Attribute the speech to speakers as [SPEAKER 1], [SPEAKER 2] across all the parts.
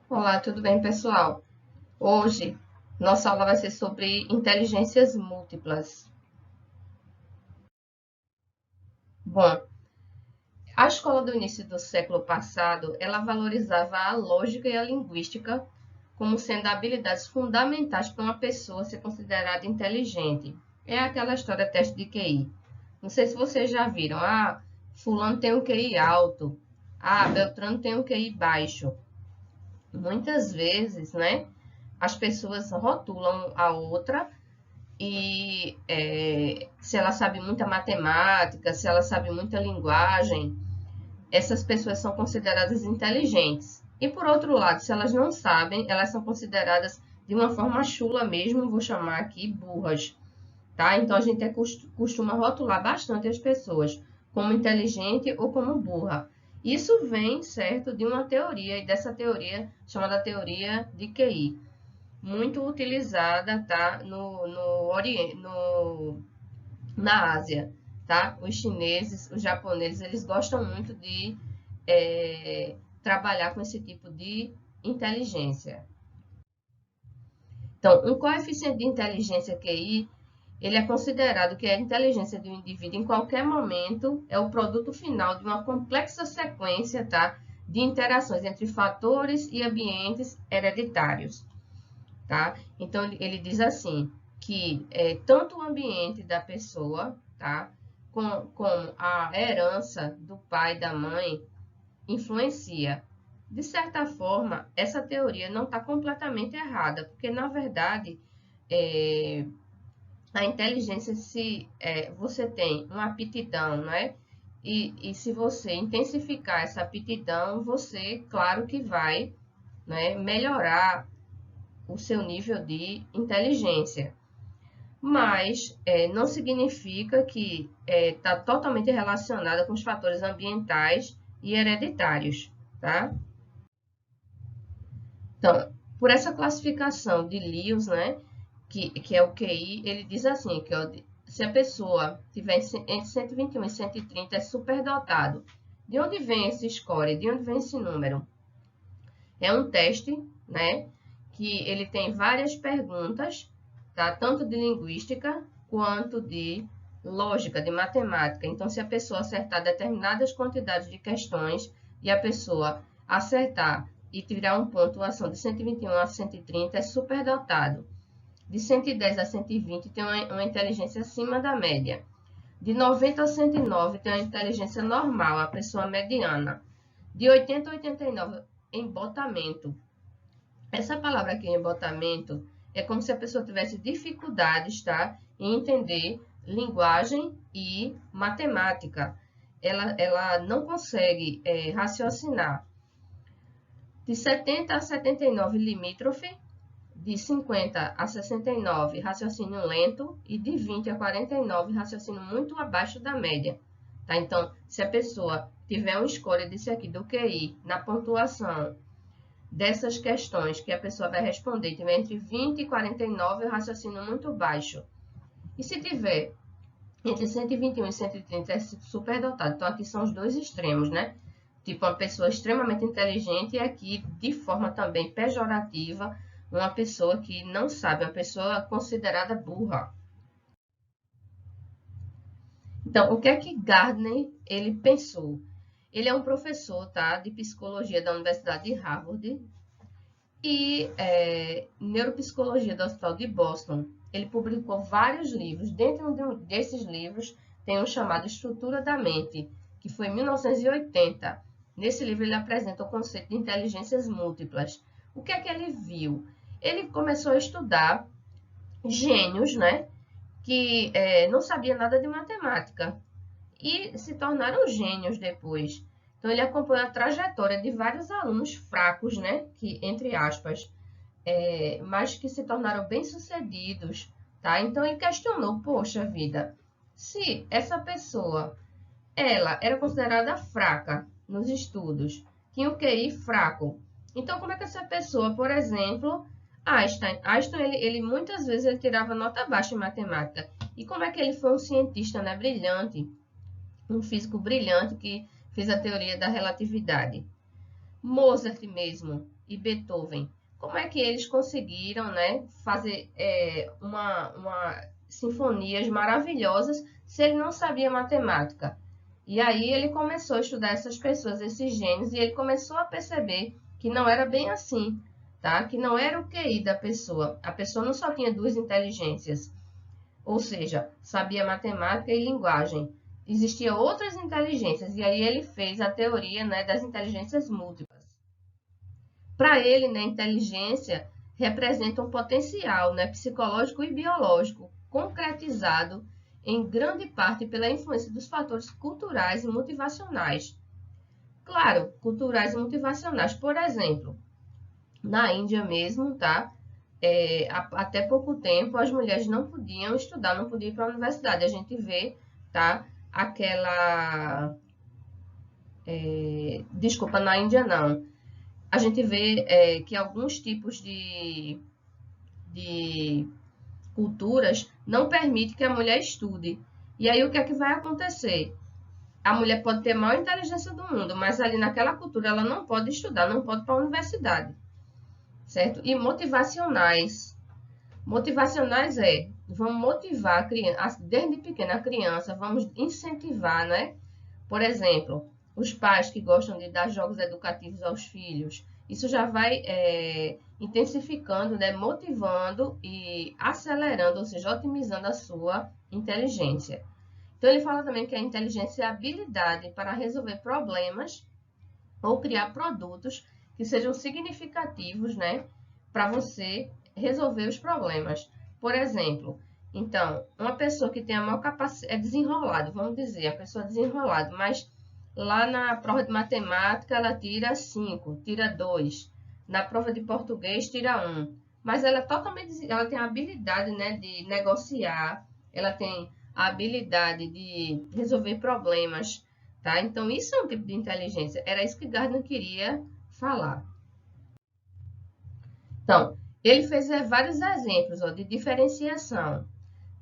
[SPEAKER 1] Olá, tudo bem, pessoal? Hoje, nossa aula vai ser sobre inteligências múltiplas. Bom, a escola do início do século passado, ela valorizava a lógica e a linguística como sendo habilidades fundamentais para uma pessoa ser considerada inteligente. É aquela história teste de QI. Não sei se vocês já viram. Fulano tem um QI alto. Beltrano tem um QI baixo. Muitas vezes, né, as pessoas rotulam a outra e se ela sabe muita matemática, se ela sabe muita linguagem, essas pessoas são consideradas inteligentes. E por outro lado, se elas não sabem, elas são consideradas de uma forma chula mesmo, vou chamar aqui burras, tá? Então a gente costuma rotular bastante as pessoas como inteligente ou como burra. Isso vem, certo, de uma teoria, e dessa teoria chamada teoria de QI, muito utilizada, tá, no Oriente, na Ásia, tá? Os chineses, os japoneses, eles gostam muito de trabalhar com esse tipo de inteligência. Então, um coeficiente de inteligência QI, ele é considerado que a inteligência de um indivíduo em qualquer momento é o produto final de uma complexa sequência, tá, de interações entre fatores e ambientes hereditários. Tá? Então, ele diz assim, que tanto o ambiente da pessoa, tá? Como a herança do pai e da mãe influencia. De certa forma, essa teoria não está completamente errada, porque, na verdade, a inteligência, se você tem uma aptidão, né? E se você intensificar essa aptidão, você, claro que vai, né, melhorar o seu nível de inteligência. Mas não significa que está totalmente relacionada com os fatores ambientais e hereditários, tá? Então, por essa classificação de Lewis, né, que é o QI, ele diz assim, que se a pessoa tiver entre 121 e 130, é superdotado. De onde vem esse score? De onde vem esse número? É um teste, né, que ele tem várias perguntas, tá? Tanto de linguística quanto de lógica, de matemática. Então, se a pessoa acertar determinadas quantidades de questões e a pessoa acertar e tirar uma pontuação de 121 a 130, é superdotado. De 110 a 120 tem uma inteligência acima da média. De 90 a 109 tem uma inteligência normal, a pessoa mediana. De 80 a 89, embotamento. Essa palavra aqui, embotamento, é como se a pessoa tivesse dificuldades, tá, em entender linguagem e matemática. Ela não consegue raciocinar. De 70 a 79, limítrofe. De 50 a 69, raciocínio lento. E de 20 a 49, raciocínio muito abaixo da média. Tá? Então, se a pessoa tiver uma escolha desse aqui do QI na pontuação dessas questões que a pessoa vai responder, tiver entre 20 e 49, o raciocínio muito baixo. E se tiver entre 121 e 130, é superdotado. Então, aqui são os dois extremos, né? Tipo, uma pessoa extremamente inteligente e aqui, de forma também pejorativa, uma pessoa que não sabe, uma pessoa considerada burra. Então, o que é que Gardner ele pensou? Ele é um professor, tá, de psicologia da Universidade de Harvard e neuropsicologia do Hospital de Boston. Ele publicou vários livros. Dentro desses livros tem um chamado Estrutura da Mente, que foi em 1980. Nesse livro ele apresenta o conceito de inteligências múltiplas. O que é que ele viu? Ele começou a estudar gênios, né, que não sabia nada de matemática e se tornaram gênios depois. Então ele acompanhou a trajetória de vários alunos fracos, né, que entre aspas, mas que se tornaram bem-sucedidos, tá? Então ele questionou, poxa vida, se essa pessoa, ela era considerada fraca nos estudos, tinha o QI fraco, então como é que essa pessoa, por exemplo, Einstein ele muitas vezes ele tirava nota baixa em matemática, e como é que ele foi um cientista, né, brilhante, um físico brilhante que fez a teoria da relatividade? Mozart mesmo, e Beethoven. Como é que eles conseguiram, né, fazer uma sinfonias maravilhosas se ele não sabia matemática? E aí ele começou a estudar essas pessoas, esses gênios, e ele começou a perceber que não era bem assim, tá? Que não era o QI da pessoa. A pessoa não só tinha duas inteligências, ou seja, sabia matemática e linguagem. Existiam outras inteligências, e aí ele fez a teoria, né, das inteligências múltiplas. Para ele, né, inteligência representa um potencial, né, psicológico e biológico, concretizado em grande parte pela influência dos fatores culturais e motivacionais. Claro, culturais e motivacionais. Por exemplo, na Índia mesmo, tá? Até pouco tempo as mulheres não podiam estudar, não podiam ir para a universidade. A gente vê, tá? Desculpa, na Índia não. A gente vê que alguns tipos de culturas não permitem que a mulher estude. E aí o que é que vai acontecer? A mulher pode ter a maior inteligência do mundo, mas ali naquela cultura ela não pode estudar, não pode ir para a universidade, certo? E motivacionais. Motivacionais vamos motivar a criança, desde pequena a criança, vamos incentivar, né? Por exemplo, os pais que gostam de dar jogos educativos aos filhos, isso já vai intensificando, né? Motivando e acelerando, ou seja, otimizando a sua inteligência. Então, ele fala também que a inteligência é a habilidade para resolver problemas ou criar produtos que sejam significativos, né, para você resolver os problemas. Por exemplo, então, uma pessoa que tem a maior capacidade, é desenrolado, vamos dizer, a pessoa é desenrolada, mas lá na prova de matemática ela tira 5, tira 2, na prova de português tira 1, mas ela é totalmente, ela tem a habilidade, né, de negociar, ela tem a habilidade de resolver problemas, tá? Então, isso é um tipo de inteligência. Era isso que Gardner queria falar. Então, ele fez vários exemplos de diferenciação.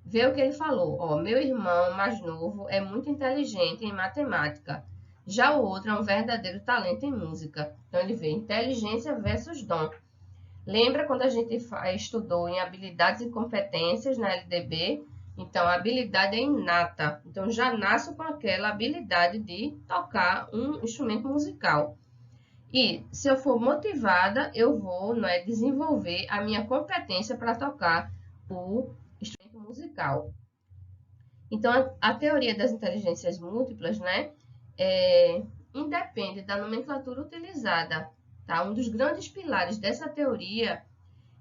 [SPEAKER 1] Vê o que ele falou. Meu irmão mais novo é muito inteligente em matemática. Já o outro é um verdadeiro talento em música. Então, ele vê inteligência versus dom. Lembra quando a gente estudou em habilidades e competências na LDB? Então, a habilidade é inata. Então, já nasço com aquela habilidade de tocar um instrumento musical. E, se eu for motivada, eu vou desenvolver a minha competência para tocar o instrumento musical. Então, a teoria das inteligências múltiplas, né, independe da nomenclatura utilizada. Tá? Um dos grandes pilares dessa teoria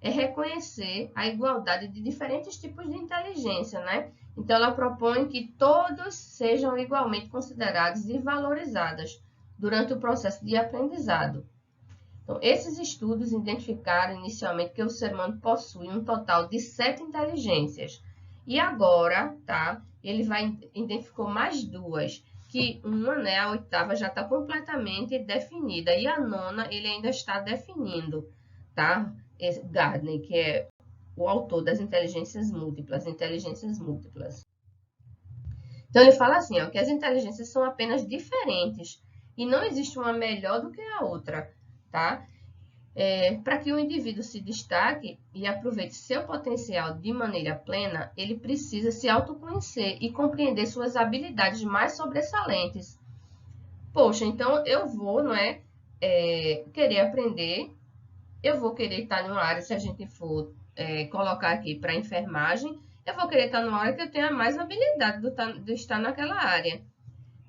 [SPEAKER 1] é reconhecer a igualdade de diferentes tipos de inteligência, né? Então, ela propõe que todos sejam igualmente considerados e valorizados durante o processo de aprendizado. Então, esses estudos identificaram inicialmente que o ser humano possui um total de 7 inteligências. E agora, tá? Ele identificou mais duas, que uma, né, a oitava, já está completamente definida, e a nona ele ainda está definindo, tá? Gardner, que é o autor das inteligências múltiplas, Então, ele fala assim, que as inteligências são apenas diferentes e não existe uma melhor do que a outra, tá? Para que o indivíduo se destaque e aproveite seu potencial de maneira plena, ele precisa se autoconhecer e compreender suas habilidades mais sobressalentes. Poxa, então eu vou, querer aprender. Eu vou querer estar numa área, se a gente for colocar aqui para enfermagem, eu vou querer estar numa área que eu tenha mais habilidade de estar naquela área,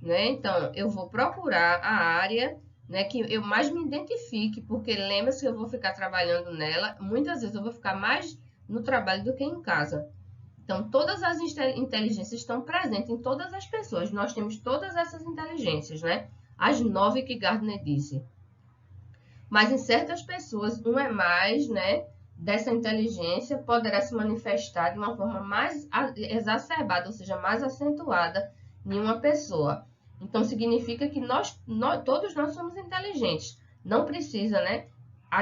[SPEAKER 1] né? Então, eu vou procurar a área, né, que eu mais me identifique, porque lembra-se que eu vou ficar trabalhando nela, muitas vezes eu vou ficar mais no trabalho do que em casa. Então, todas as inteligências estão presentes em todas as pessoas, nós temos todas essas inteligências, né? As 9 que Gardner disse. Mas em certas pessoas, um é mais, né, dessa inteligência poderá se manifestar de uma forma mais exacerbada, ou seja, mais acentuada em uma pessoa. Então, significa que todos nós somos inteligentes. Não precisa, né,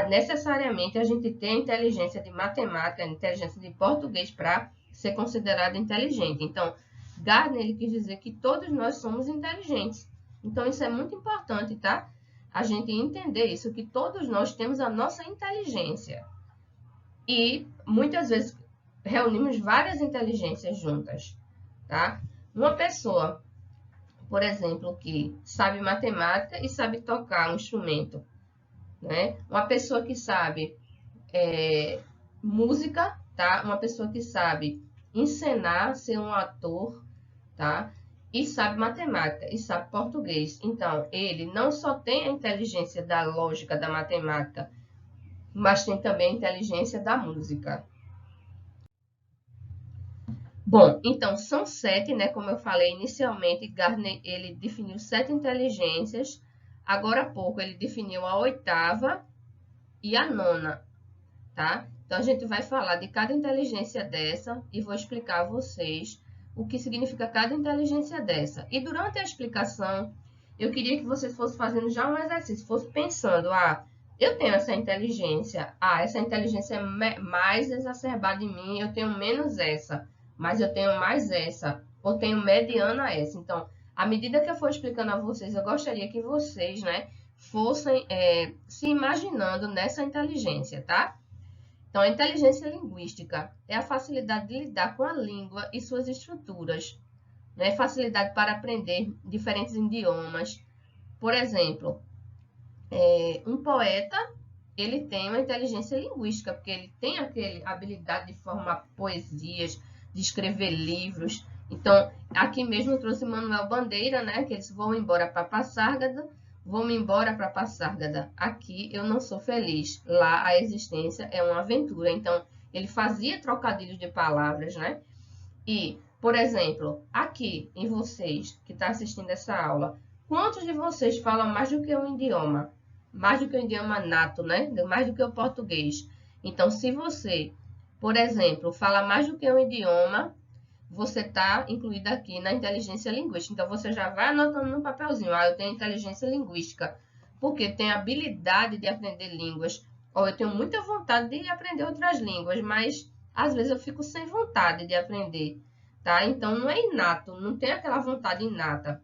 [SPEAKER 1] necessariamente a gente ter a inteligência de matemática, a inteligência de português para ser considerado inteligente. Então, Gardner ele quis dizer que todos nós somos inteligentes. Então, isso é muito importante, tá? a gente entender isso, que todos nós temos a nossa inteligência. E muitas vezes reunimos várias inteligências juntas, tá? Uma pessoa, por exemplo, que sabe matemática e sabe tocar um instrumento, né? Uma pessoa que sabe música, tá? Uma pessoa que sabe encenar, ser um ator, tá? E sabe matemática, e sabe português. Então, ele não só tem a inteligência da lógica da matemática, mas tem também a inteligência da música. Bom, então são 7, né? Como eu falei inicialmente, Gardner ele definiu 7 inteligências. Agora há pouco ele definiu a 8ª e a 9ª, tá? Então a gente vai falar de cada inteligência dessa e vou explicar a vocês o que significa cada inteligência dessa. E durante a explicação, eu queria que vocês fossem fazendo já um exercício, fossem pensando, eu tenho essa inteligência, essa inteligência é mais exacerbada em mim, eu tenho menos essa, mas eu tenho mais essa, ou tenho mediana essa. Então, à medida que eu for explicando a vocês, eu gostaria que vocês, né, fossem se imaginando nessa inteligência, tá? Então, a inteligência linguística é a facilidade de lidar com a língua e suas estruturas, né? Facilidade para aprender diferentes idiomas. Por exemplo, um poeta, ele tem uma inteligência linguística, porque ele tem aquela habilidade de formar poesias, de escrever livros. Então, aqui mesmo eu trouxe Manuel Bandeira, né? Que eles vão embora para Passárgada. Vou-me embora para Passárgada. Aqui eu não sou feliz. Lá a existência é uma aventura. Então, ele fazia trocadilhos de palavras, né? E, por exemplo, aqui em vocês que estão assistindo essa aula, quantos de vocês falam mais do que um idioma? Mais do que um idioma nato, né? Mais do que o português. Então, se você, por exemplo, fala mais do que um idioma, você está incluído aqui na inteligência linguística. Então, você já vai anotando no papelzinho. Eu tenho inteligência linguística, porque tenho habilidade de aprender línguas. Ou eu tenho muita vontade de aprender outras línguas, mas às vezes eu fico sem vontade de aprender, tá? Então, não é inato, não tem aquela vontade inata.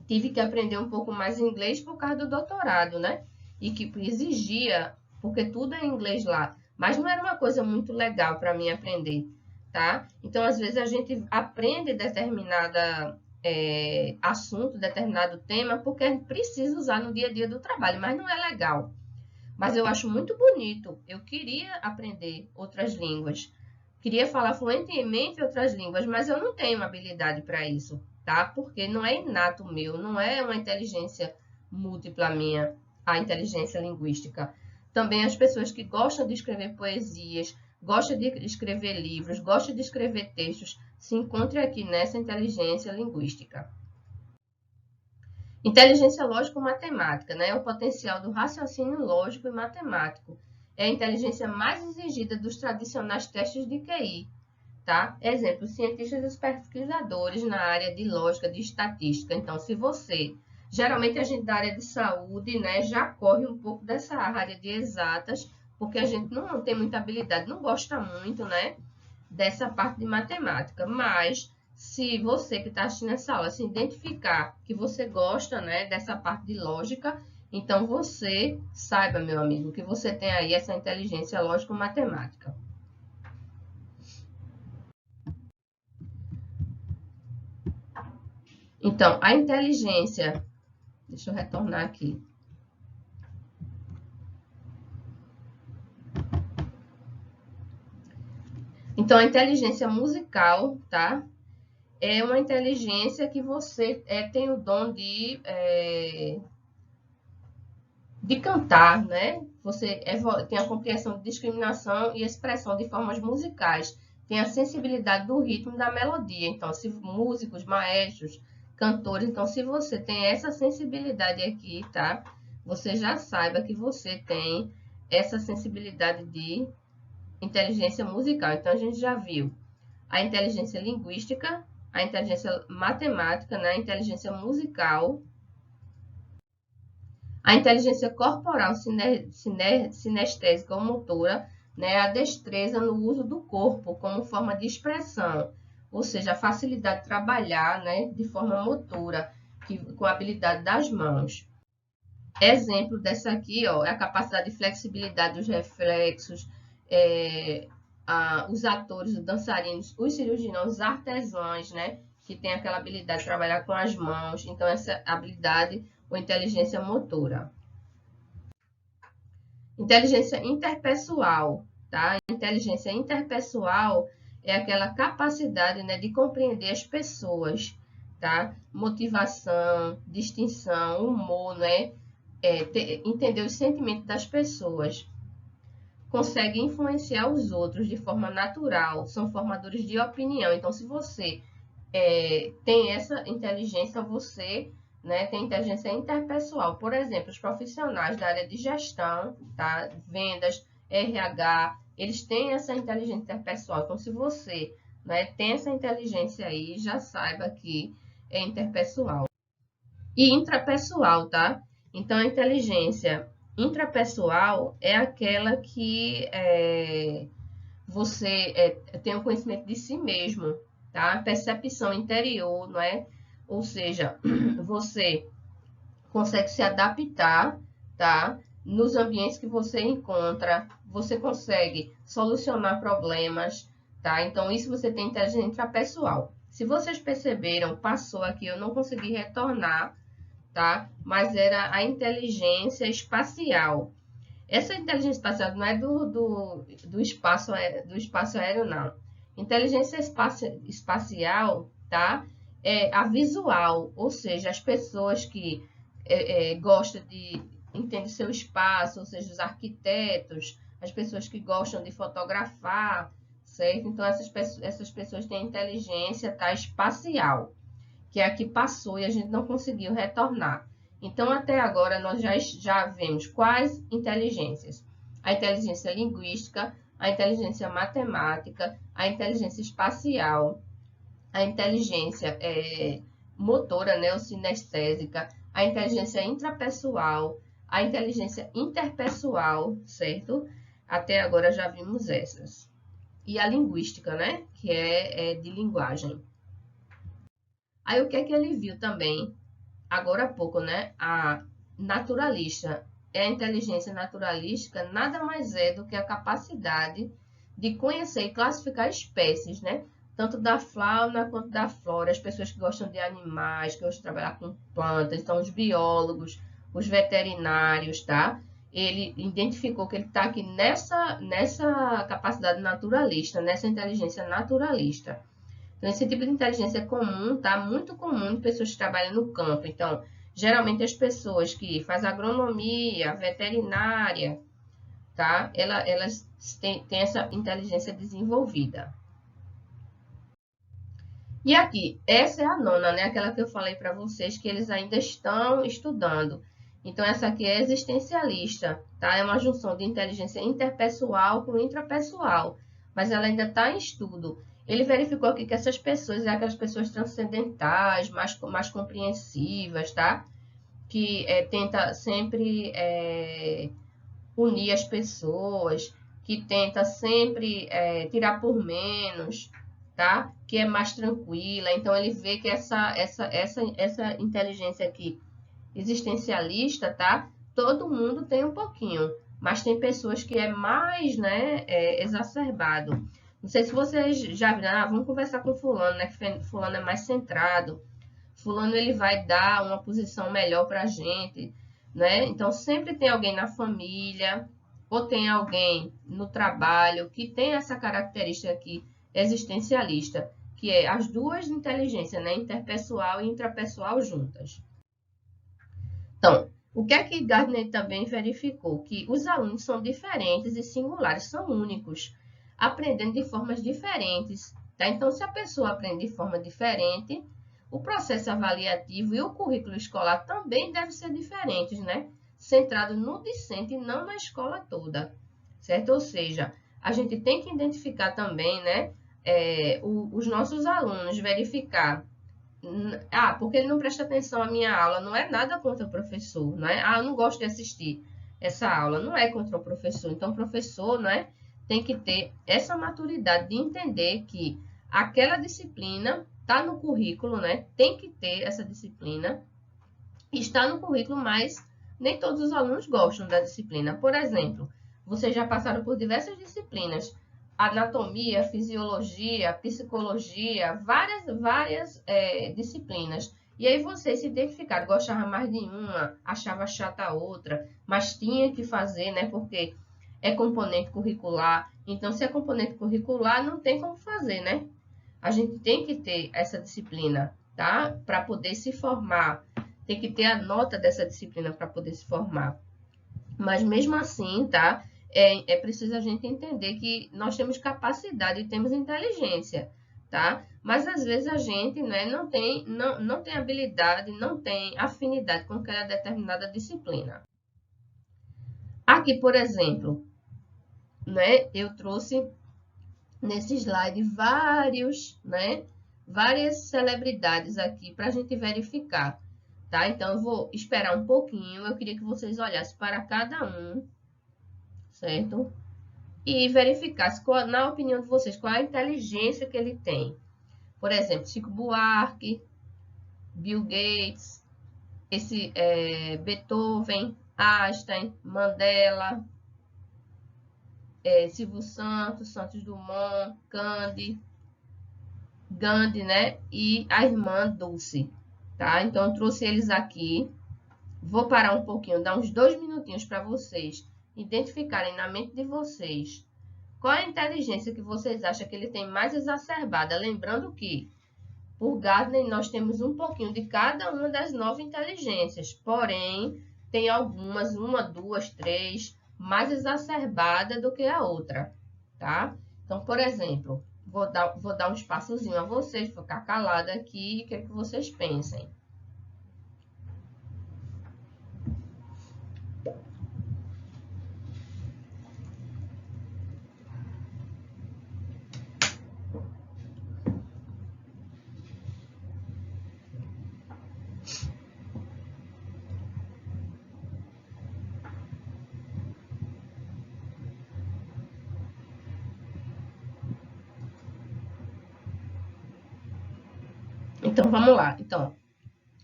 [SPEAKER 1] Tive que aprender um pouco mais inglês por causa do doutorado, né? E que exigia, porque tudo é inglês lá. Mas não era uma coisa muito legal para mim aprender, tá? Então, às vezes, a gente aprende determinado assunto, determinado tema, porque a gente precisa usar no dia a dia do trabalho, mas não é legal. Mas eu acho muito bonito. Eu queria aprender outras línguas. Queria falar fluentemente outras línguas, mas eu não tenho habilidade para isso, tá? Porque não é inato meu, não é uma inteligência múltipla minha, a inteligência linguística. Também as pessoas que gostam de escrever poesias, gostam de escrever livros, gostam de escrever textos, se encontram aqui nessa inteligência linguística. Inteligência lógico-matemática, né? É o potencial do raciocínio lógico e matemático. É a inteligência mais exigida dos tradicionais testes de QI, tá? Exemplo, cientistas e pesquisadores na área de lógica, de estatística. Então, se você... Geralmente, a gente da área de saúde, né, já corre um pouco dessa área de exatas, porque a gente não tem muita habilidade, não gosta muito, né, dessa parte de matemática, mas... Se você que está assistindo essa aula se identificar que você gosta, né, dessa parte de lógica, então você saiba, meu amigo, que você tem aí essa inteligência lógico-matemática. Então, a inteligência... Deixa eu retornar aqui. Então, a inteligência musical, tá? É uma inteligência que você tem o dom de cantar, né? Você tem a compreensão de discriminação e expressão de formas musicais. Tem a sensibilidade do ritmo e da melodia. Então, se músicos, maestros, cantores, então se você tem essa sensibilidade aqui, tá? Você já saiba que você tem essa sensibilidade de inteligência musical. Então, a gente já viu a inteligência linguística, a inteligência matemática, né? A inteligência musical, a inteligência corporal sinestésica ou motora, né? A destreza no uso do corpo como forma de expressão, ou seja, a facilidade de trabalhar, né? De forma motora, com a habilidade das mãos. Exemplo dessa aqui, ó, é a capacidade de flexibilidade dos reflexos, os atores, os dançarinos, os cirurgiões, os artesãos, né? Que tem aquela habilidade de trabalhar com as mãos. Então, essa habilidade ou inteligência motora. Inteligência interpessoal, tá? Inteligência interpessoal é aquela capacidade, né, de compreender as pessoas, tá? Motivação, distinção, humor, né? Entender os sentimentos das pessoas. Consegue influenciar os outros de forma natural, são formadores de opinião. Então, se você tem essa inteligência, você, né, tem inteligência interpessoal. Por exemplo, os profissionais da área de gestão, tá, vendas, RH, eles têm essa inteligência interpessoal. Então, se você, né, tem essa inteligência aí, já saiba que é interpessoal. E intrapessoal, tá? Então, a inteligência intrapessoal é aquela que você tem o conhecimento de si mesmo, tá? Percepção interior, não é? Ou seja, você consegue se adaptar, tá? Nos ambientes que você encontra, você consegue solucionar problemas, tá? Então, isso você tem inteligência intrapessoal. Se vocês perceberam, passou aqui, eu não consegui retornar, tá? Mas era a inteligência espacial. Essa inteligência espacial não é do espaço aéreo, não. Inteligência espacial, tá? É a visual, ou seja, as pessoas que gostam de entender seu espaço, ou seja, os arquitetos, as pessoas que gostam de fotografar, certo? Então, essas pessoas têm inteligência, tá, espacial, que é a que passou e a gente não conseguiu retornar. Então, até agora, nós já vemos quais inteligências. A inteligência linguística, a inteligência matemática, a inteligência espacial, a inteligência motora, né, ou sinestésica, a inteligência intrapessoal, a inteligência interpessoal, certo? Até agora já vimos essas. E a linguística, né, que é de linguagem. Aí, o que é que ele viu também? Agora há pouco, né? A naturalista. A inteligência naturalística nada mais é do que a capacidade de conhecer e classificar espécies, né? Tanto da fauna quanto da flora. As pessoas que gostam de animais, que gostam de trabalhar com plantas, então os biólogos, os veterinários, tá? Ele identificou que ele está aqui nessa capacidade naturalista, nessa inteligência naturalista. Então, esse tipo de inteligência é comum, tá? Muito comum em pessoas que trabalham no campo. Então, geralmente as pessoas que fazem agronomia, veterinária, tá? Elas têm essa inteligência desenvolvida. E aqui, essa é a nona, né? Aquela que eu falei para vocês que eles ainda estão estudando. Então, essa aqui é existencialista, tá? É uma junção de inteligência interpessoal com intrapessoal, mas ela ainda está em estudo. Ele verificou aqui que essas pessoas são aquelas pessoas transcendentais, mais compreensivas, tá? Que tenta sempre unir as pessoas, que tenta sempre tirar por menos, tá? Que é mais tranquila. Então, ele vê que essa inteligência aqui existencialista, tá? Todo mundo tem um pouquinho, mas tem pessoas que é mais, né, exacerbado. Não sei se vocês já viram, vamos conversar com fulano, né, que fulano é mais centrado. Fulano, ele vai dar uma posição melhor pra gente, né? Então, sempre tem alguém na família ou tem alguém no trabalho que tem essa característica aqui existencialista, que é as duas inteligências, né, interpessoal e intrapessoal juntas. Então, o que é que Gardner também verificou? Que os alunos são diferentes e singulares, são únicos, aprendendo de formas diferentes. Tá? Então, se a pessoa aprende de forma diferente, o processo avaliativo e o currículo escolar também devem ser diferentes, né? Centrado no discente e não na escola toda, certo? Ou seja, a gente tem que identificar também, né, os nossos alunos, verificar porque ele não presta atenção à minha aula. Não é nada contra o professor, não é? Eu não gosto de assistir essa aula. Não é contra o professor. Então, o professor, não é? Tem que ter essa maturidade de entender que aquela disciplina está no currículo, né? Tem que ter essa disciplina. Está no currículo, mas nem todos os alunos gostam da disciplina. Por exemplo, vocês já passaram por diversas disciplinas, anatomia, fisiologia, psicologia, várias disciplinas. E aí vocês se identificaram, gostavam mais de uma, achava chata a outra, mas tinha que fazer, né? Porque é componente curricular. Então, se é componente curricular, não tem como fazer, né? A gente tem que ter essa disciplina, tá? Para poder se formar. Tem que ter a nota dessa disciplina para poder se formar. Mas mesmo assim, tá? É preciso a gente entender que nós temos capacidade e temos inteligência, tá? Mas às vezes a gente, né, não tem habilidade, não tem afinidade com aquela determinada disciplina. Aqui, por exemplo, né, eu trouxe nesse slide várias celebridades aqui para a gente verificar, tá? Então, eu vou esperar um pouquinho, eu queria que vocês olhassem para cada um, certo? E verificassem, na opinião de vocês, qual a inteligência que ele tem. Por exemplo, Chico Buarque, Bill Gates, Beethoven, Einstein, Mandela, Silvio Santos, Santos Dumont, Gandhi, né? E a irmã Dulce, tá? Então, eu trouxe eles aqui. Vou parar um pouquinho, dar uns 2 minutinhos para vocês identificarem na mente de vocês qual é a inteligência que vocês acham que ele tem mais exacerbada. Lembrando que, por Gardner, nós temos um pouquinho de cada uma das 9 inteligências. Porém, tem algumas, 1, 2, 3, mais exacerbada do que a outra, tá? Então, por exemplo, vou dar um espaçozinho a vocês, ficar calada aqui e quero que vocês pensem. Então, vamos lá. Então,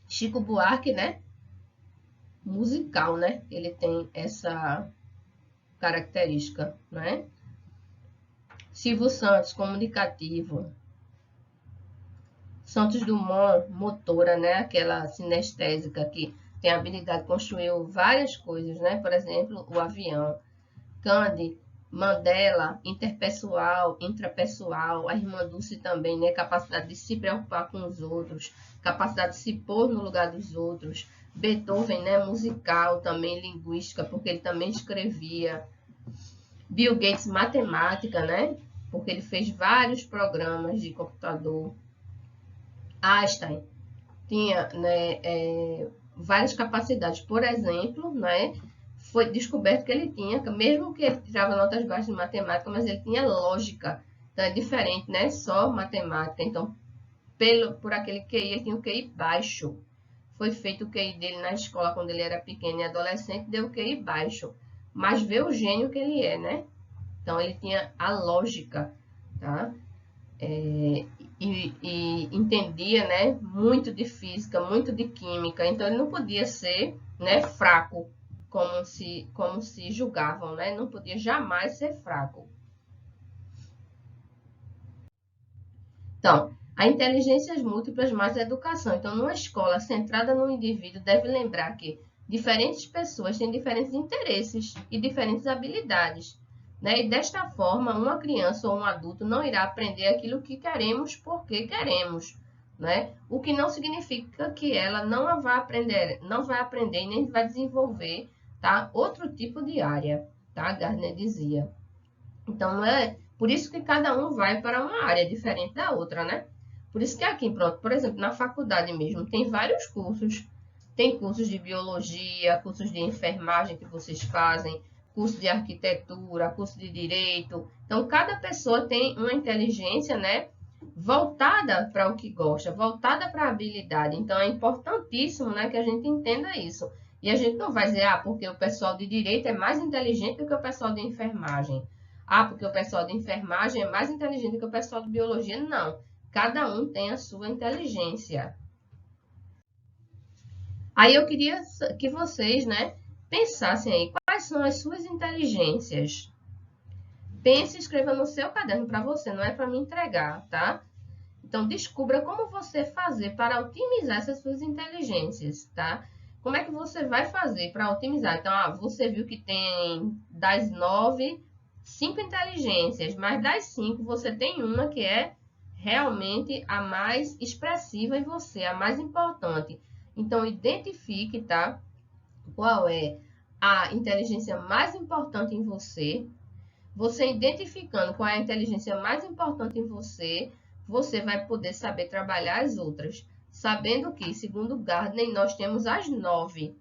[SPEAKER 1] Chico Buarque, né? Musical, né? Ele tem essa característica, né? Silvio Santos, comunicativo. Santos Dumont, motora, né? Aquela sinestésica que tem a habilidade de construir várias coisas, né? Por exemplo, o avião. Gandhi, Mandela, interpessoal, intrapessoal, a irmã Dulce também, né? Capacidade de se preocupar com os outros, capacidade de se pôr no lugar dos outros. Beethoven, né? Musical, também linguística, porque ele também escrevia. Bill Gates, matemática, né? Porque ele fez vários programas de computador. Einstein tinha, né, várias capacidades. Por exemplo, né? Foi descoberto que ele tinha, mesmo que ele tirava notas baixas de matemática, mas ele tinha lógica. Então, é diferente, né? Só matemática. Então, por aquele QI, ele tinha o QI baixo. Foi feito o QI dele na escola quando ele era pequeno e adolescente, deu o QI baixo. Mas vê o gênio que ele é, né? Então, ele tinha a lógica, tá? E entendia, né? Muito de física, muito de química. Então, ele não podia ser, né, fraco, como se julgavam, né? Não podia jamais ser fraco. Então, a inteligências múltiplas mais a educação. Então, numa escola centrada no indivíduo, deve lembrar que diferentes pessoas têm diferentes interesses e diferentes habilidades, né? E desta forma, uma criança ou um adulto não irá aprender aquilo que queremos porque queremos, né? O que não significa que ela não vai aprender e nem vai desenvolver, tá? Outro tipo de área, tá? Gardner dizia. Então, não é por isso que cada um vai para uma área diferente da outra, né? Por isso que aqui, pronto, por exemplo, na faculdade mesmo, tem vários cursos. Tem cursos de biologia, cursos de enfermagem que vocês fazem, curso de arquitetura, curso de direito. Então, cada pessoa tem uma inteligência, né? Voltada para o que gosta, voltada para a habilidade. Então, é importantíssimo, né, que a gente entenda isso. E a gente não vai dizer, porque o pessoal de direito é mais inteligente do que o pessoal de enfermagem. Porque o pessoal de enfermagem é mais inteligente que o pessoal de biologia. Não. Cada um tem a sua inteligência. Aí eu queria que vocês, né, pensassem aí quais são as suas inteligências. Pense e escreva no seu caderno para você, não é para me entregar, tá? Então, descubra como você fazer para otimizar essas suas inteligências, tá? Como é que você vai fazer para otimizar? Então, você viu que tem das 9, 5 inteligências, mas das 5 você tem uma que é realmente a mais expressiva em você, a mais importante. Então, identifique, tá? Qual é a inteligência mais importante em você. Você identificando qual é a inteligência mais importante em você, você vai poder saber trabalhar as outras. Sabendo que, segundo Gardner, nós temos as 9,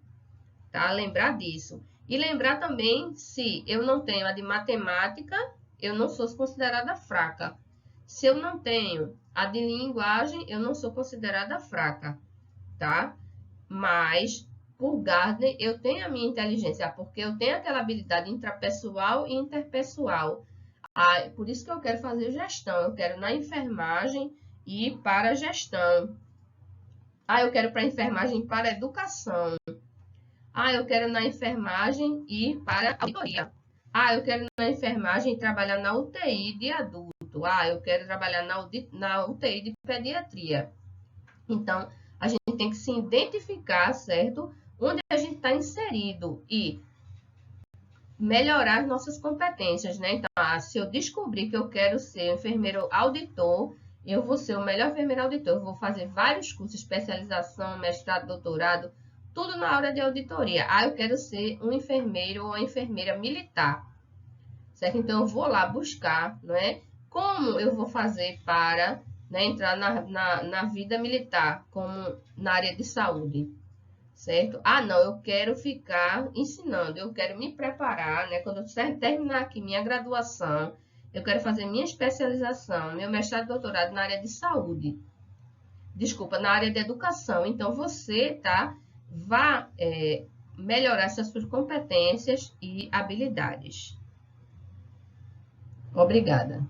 [SPEAKER 1] tá? Lembrar disso. E lembrar também, se eu não tenho a de matemática, eu não sou considerada fraca. Se eu não tenho a de linguagem, eu não sou considerada fraca, tá? Mas, por Gardner, eu tenho a minha inteligência, porque eu tenho aquela habilidade intrapessoal e interpessoal. Por isso que eu quero fazer gestão, eu quero na enfermagem ir para a gestão. Eu quero para a enfermagem para a educação. Eu quero na enfermagem ir para a auditoria. Eu quero na enfermagem trabalhar na UTI de adulto. Eu quero trabalhar na UTI de pediatria. Então, a gente tem que se identificar, certo? Onde a gente está inserido e melhorar as nossas competências, né? Então, se eu descobrir que eu quero ser enfermeiro auditor, eu vou ser o melhor enfermeiro auditor. Eu vou fazer vários cursos, especialização, mestrado, doutorado, tudo na área de auditoria. Eu quero ser um enfermeiro ou enfermeira militar, certo? Então, eu vou lá buscar, não é? Como eu vou fazer para, né, entrar na vida militar, como na área de saúde, certo? Não, eu quero ficar ensinando, eu quero me preparar, né? Quando eu terminar aqui minha graduação, eu quero fazer minha especialização, meu mestrado e doutorado na área de saúde. Desculpa, na área de educação. Então, você, tá? Vá melhorar essas suas competências e habilidades. Obrigada.